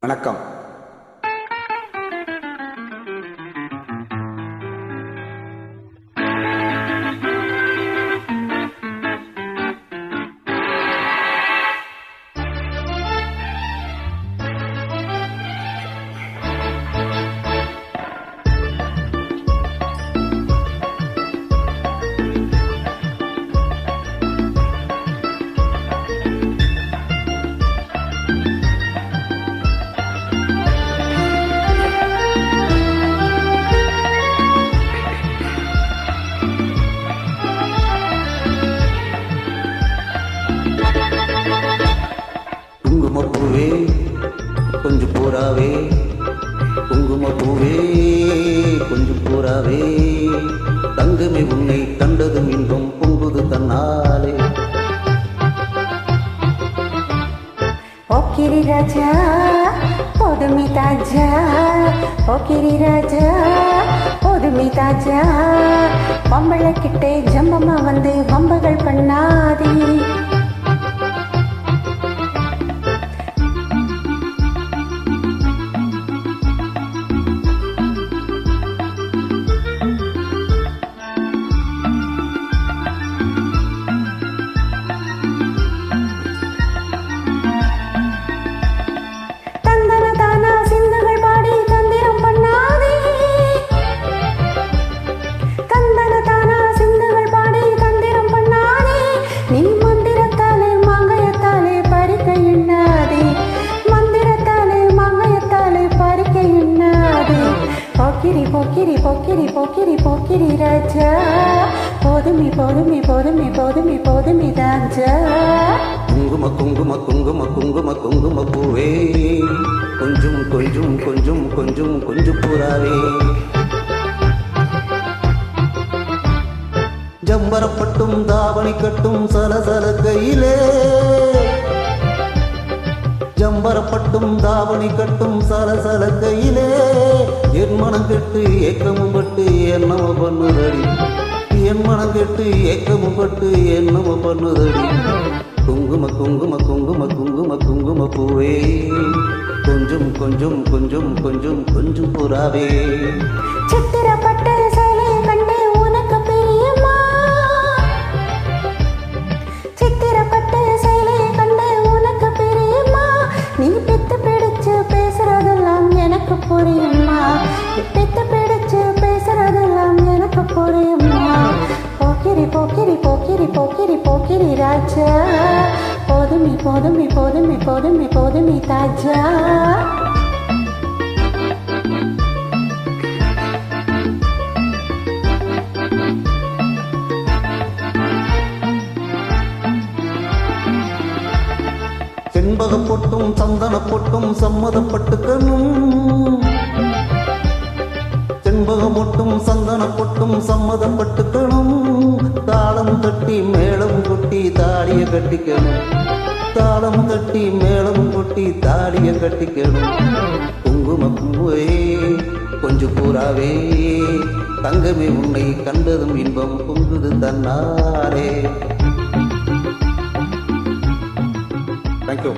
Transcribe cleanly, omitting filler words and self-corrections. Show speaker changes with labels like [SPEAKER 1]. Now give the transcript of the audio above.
[SPEAKER 1] வணக்கம். குங்குமப்பூவே கொஞ்சம் பூராவே, குங்குமப்பூவே கொஞ்சம் பூராவே, தங்கமே உன்னை கண்டதும் இன்பம் பொங்குது தன்னாலே.
[SPEAKER 2] ஓகிரி ராஜா போதுமி தாஜா, ஓகிரி ராஜா போதுமி தாஜா, பொம்பளை கிட்டே ஜம்பமா வந்து வம்புகள் பண்ணாதே. போக்கிரி போக்கிரி போக்கிரி போக்கிரி ராஜா, போதுமி போதுமி போதுமி போதுமி போதுமி ராஜா.
[SPEAKER 1] குங்கும குங்கும குங்கும குங்கும குங்கும பூவே கொஞ்சம் கொஞ்சம் கொஞ்சம் கொஞ்சம் கொஞ்சம் பூராவே, ஜம்பரப்பட்டும் தாவணி கட்டும் சலசல கையிலே, ஜம்பரப்பட்டும் தாவணி கட்டும் சலசல கையிலே, என் மனம் கெட்டு ஏக்கமும் பட்டு என்னம பண்ணுதடி, என் மனம் கெட்டு ஏக்கமும் பட்டு என்னம பண்ணுதடி. குங்கும குங்கும குங்கும குங்கும குங்கும பூவே கொஞ்சம் கொஞ்சம் கொஞ்சம் கொஞ்சம் கொஞ்சம் புறாவே,
[SPEAKER 2] சித்திரப்பட்ட சேலை கண்டு உனக்கு பிரியமா, சித்திரப்பட்ட சேலை கண்டு உனக்கு பிரியமா, நீ பெத்து பிடிச்சு பேசுறதெல்லாம் எனக்கு புரியுமா, பெத்து பிடிச்சு பேசுறதெல்லாம் எனக்கு புரியுமா. போக்கிரி போக்கிரி போக்கிரி போக்கிரி போக்கிரி ராஜா, போதுமி போதுமி போதுமி போதுமி போதுமி தாஜா.
[SPEAKER 1] செண்பக பொட்டும் சந்தன பொட்டும் சம்மதப்பட்டுக்கணும், செண்பகம் பொட்டும் சந்தன பொட்டும் சம்மதப்பட்டுக்கணும், தாளம் தட்டி மேளம் கொட்டி தாடிய கட்டிக்கணும், தாளம் தட்டி மேளம் கொட்டி தாடிய கட்டிக்கணும். குங்கும பூவே கொஞ்சம் பூராவே, தங்கமே உன்னை கண்டதும் இன்பம் பொங்குது தன்னாரே. தேங்க்யூ.